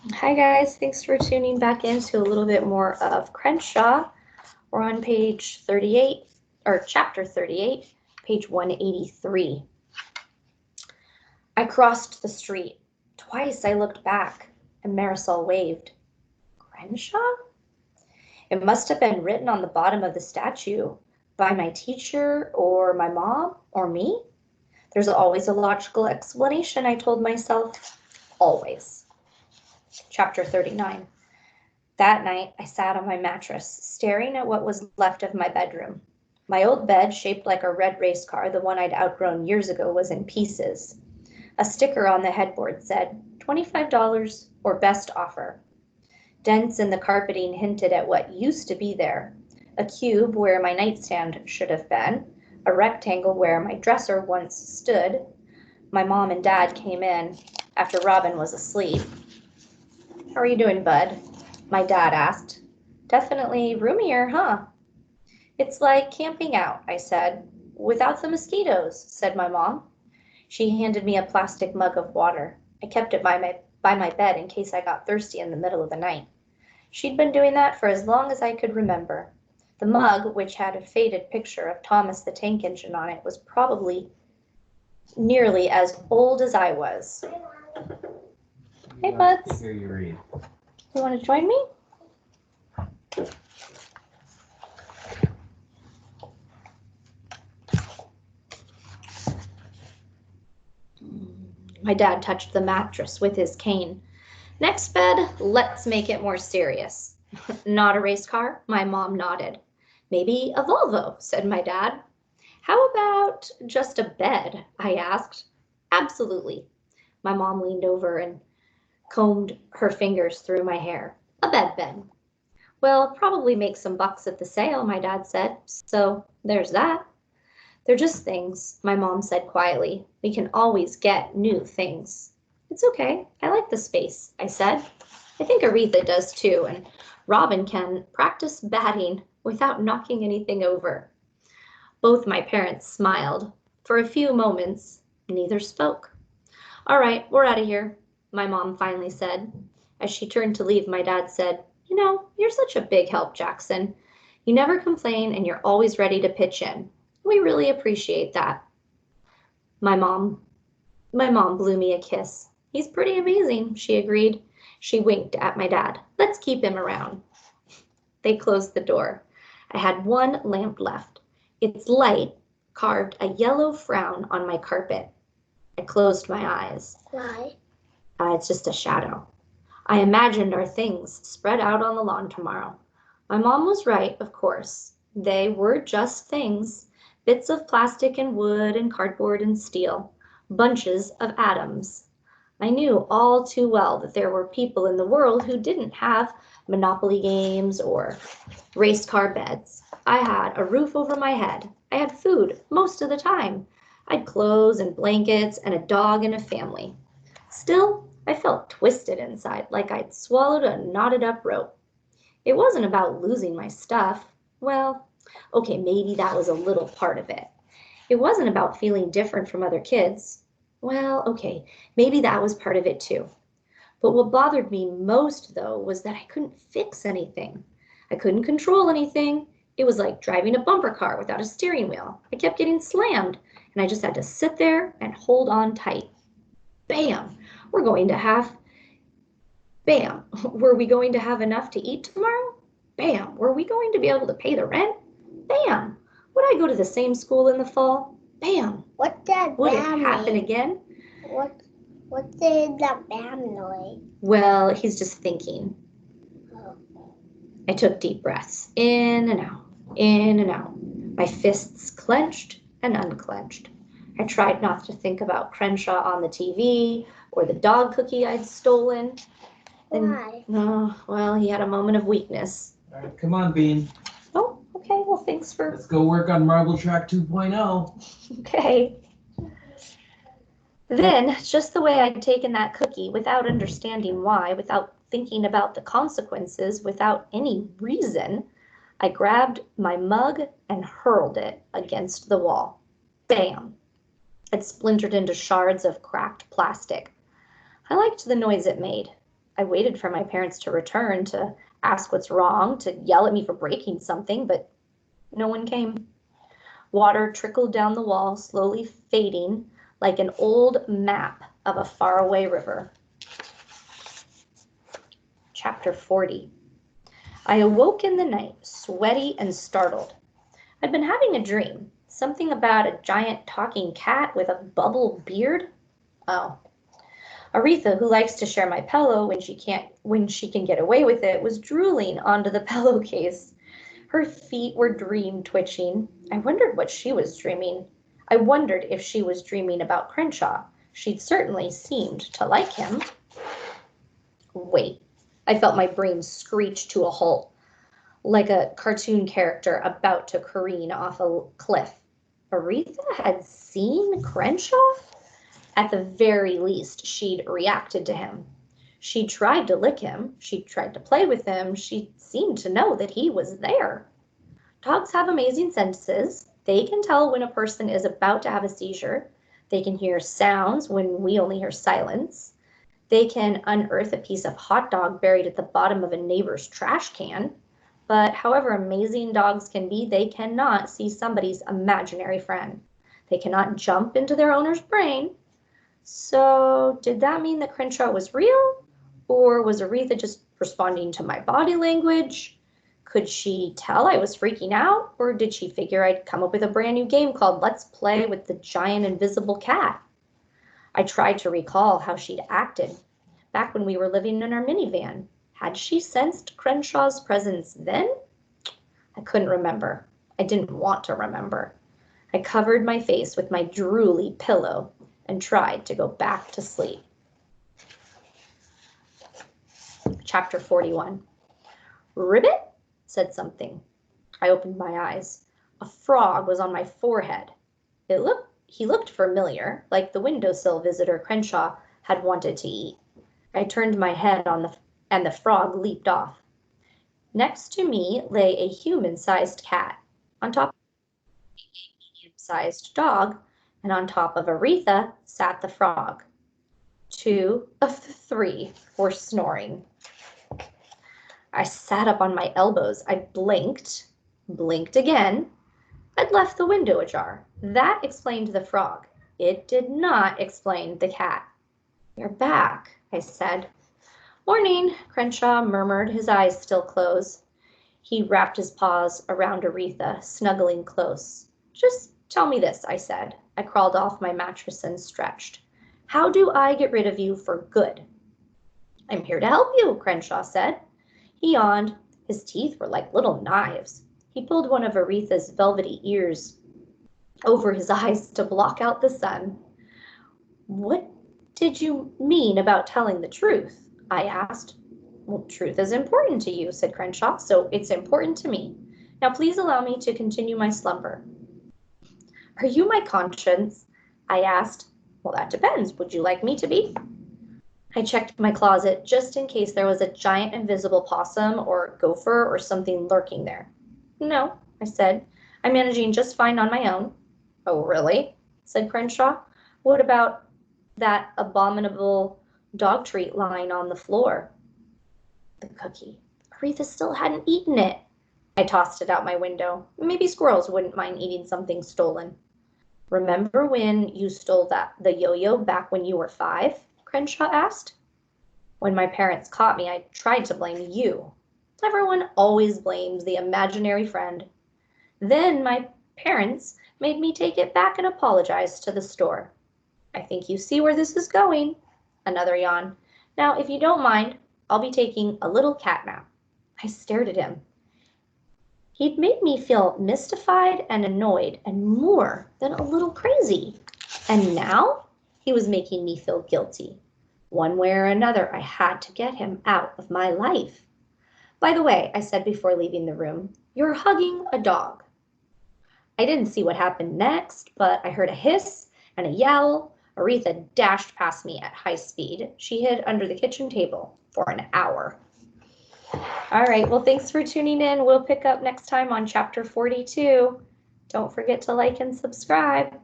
Hi guys, thanks for tuning back into a little bit more of Crenshaw. We're on page 38, or chapter 38, page 183. I crossed the street. Twice I looked back, and Marisol waved. Crenshaw? It must have been written on the bottom of the statue by my teacher or my mom or me. There's always a logical explanation, I told myself. Always. Chapter 39. That night, I sat on my mattress, staring at what was left of my bedroom. My old bed, shaped like a red race car, the one I'd outgrown years ago, was in pieces. A sticker on the headboard said, $25 or best offer. Dents in the carpeting hinted at what used to be there. A cube where my nightstand should have been, a rectangle where my dresser once stood. My mom and dad came in after Robin was asleep. How are you doing, bud? My dad asked. Definitely roomier, huh? It's like camping out, I said. Without the mosquitoes, said my mom. She handed me a plastic mug of water. I kept it by my bed in case I got thirsty in the middle of the night. She'd been doing that for as long as I could remember. The mug, which had a faded picture of Thomas the Tank Engine on it, was probably nearly as old as I was. Hey, buds. Here you read. You want to join me? My dad touched the mattress with his cane. Next bed, let's make it more serious. Not a race car? My mom nodded. Maybe a Volvo, said my dad. How about just a bed? I asked. Absolutely. My mom leaned over and combed her fingers through my hair. A bed. Well, probably make some bucks at the sale, my dad said. So there's that. They're just things, my mom said quietly. We can always get new things. It's okay. I like the space, I said. I think Aretha does too, and Robin can practice batting without knocking anything over. Both my parents smiled. For a few moments, neither spoke. All right, we're out of here, my mom finally said. As she turned to leave, my dad said, You know, you're such a big help, Jackson. You never complain and you're always ready to pitch in. We really appreciate that. My mom blew me a kiss. He's pretty amazing, she agreed. She winked at my dad. Let's keep him around. They closed the door. I had one lamp left. Its light carved a yellow frown on my carpet. I closed my eyes. Why? It's just a shadow. I imagined our things spread out on the lawn tomorrow. My mom was right, of course. They were just things. Bits of plastic and wood and cardboard and steel. Bunches of atoms. I knew all too well that there were people in the world who didn't have Monopoly games or race car beds. I had a roof over my head. I had food most of the time. I had clothes and blankets and a dog and a family. Still, I felt twisted inside, like I'd swallowed a knotted up rope. It wasn't about losing my stuff. Well, okay, maybe that was a little part of it. It wasn't about feeling different from other kids. Well, okay, maybe that was part of it too. But what bothered me most, though, was that I couldn't fix anything. I couldn't control anything. It was like driving a bumper car without a steering wheel. I kept getting slammed, and I just had to sit there and hold on tight. Bam! Were we going to have enough to eat tomorrow? Bam! Were we going to be able to pay the rent? Bam! Would I go to the same school in the fall? Bam! What that Would it bam happen mean? again? What did that bam noise? Well, he's just thinking. Oh. I took deep breaths, in and out, in and out. My fists clenched and unclenched. I tried not to think about Crenshaw on the TV or the dog cookie I'd stolen. Why? Oh, well, he had a moment of weakness. All right, come on, Bean. Oh, okay, well, thanks for... Let's go work on Marble Track 2.0. Okay. Then, just the way I'd taken that cookie, without understanding why, without thinking about the consequences, without any reason, I grabbed my mug and hurled it against the wall. Bam! It splintered into shards of cracked plastic. I liked the noise it made. I waited for my parents to return to ask what's wrong, to yell at me for breaking something, but no one came. Water trickled down the wall, slowly fading like an old map of a faraway river. Chapter 40. I awoke in the night, sweaty and startled. I'd been having a dream, something about a giant talking cat with a bubble beard. Oh. Aretha, who likes to share my pillow when she can get away with it, was drooling onto the pillowcase. Her feet were dream twitching. I wondered what she was dreaming. I wondered if she was dreaming about Crenshaw. She'd certainly seemed to like him. Wait. I felt my brain screech to a halt, like a cartoon character about to careen off a cliff. Aretha had seen Crenshaw? At the very least, she'd reacted to him. She tried to lick him. She tried to play with him. She seemed to know that he was there. Dogs have amazing senses. They can tell when a person is about to have a seizure. They can hear sounds when we only hear silence. They can unearth a piece of hot dog buried at the bottom of a neighbor's trash can. But however amazing dogs can be, they cannot see somebody's imaginary friend. They cannot jump into their owner's brain. So did that mean that Crenshaw was real? Or was Aretha just responding to my body language? Could she tell I was freaking out? Or did she figure I'd come up with a brand new game called Let's Play with the Giant Invisible Cat? I tried to recall how she'd acted back when we were living in our minivan. Had she sensed Crenshaw's presence then? I couldn't remember. I didn't want to remember. I covered my face with my drooly pillow and tried to go back to sleep. Chapter 41. Ribbit said something. I opened my eyes. A frog was on my forehead. He looked familiar, like the windowsill visitor Crenshaw had wanted to eat. I turned my head and the frog leaped off. Next to me lay a human-sized cat. On top of a medium-sized dog, and on top of Aretha sat the frog. 2 of the 3 were snoring. I sat up on my elbows. I blinked again. I'd left the window ajar. That explained the frog. It did not explain the cat. You're back, I said. Morning, Crenshaw murmured, his eyes still closed. He wrapped his paws around Aretha, snuggling close. Just tell me this, I said. I crawled off my mattress and stretched. How do I get rid of you for good? I'm here to help you, Crenshaw said. He yawned. His teeth were like little knives. He pulled one of Aretha's velvety ears over his eyes to block out the sun. What did you mean about telling the truth? I asked. Well, truth is important to you, said Crenshaw, so it's important to me. Now please allow me to continue my slumber. Are you my conscience? I asked. Well, that depends. Would you like me to be? I checked my closet just in case there was a giant invisible possum or gopher or something lurking there. No, I said. I'm managing just fine on my own. Oh, really? Said Crenshaw. What about that abominable dog treat lying on the floor? The cookie. Aretha still hadn't eaten it. I tossed it out my window. Maybe squirrels wouldn't mind eating something stolen. Remember when you stole the yo-yo back when you were 5? Crenshaw asked. When my parents caught me, I tried to blame you. Everyone always blames the imaginary friend. Then my parents made me take it back and apologize to the store. I think you see where this is going. Another yawn. Now, if you don't mind, I'll be taking a little cat nap. I stared at him. He'd made me feel mystified and annoyed and more than a little crazy. And now he was making me feel guilty. One way or another, I had to get him out of my life. By the way, I said before leaving the room, you're hugging a dog. I didn't see what happened next, but I heard a hiss and a yell. Aretha dashed past me at high speed. She hid under the kitchen table for an hour. All right, well, thanks for tuning in. We'll pick up next time on chapter 42. Don't forget to like and subscribe.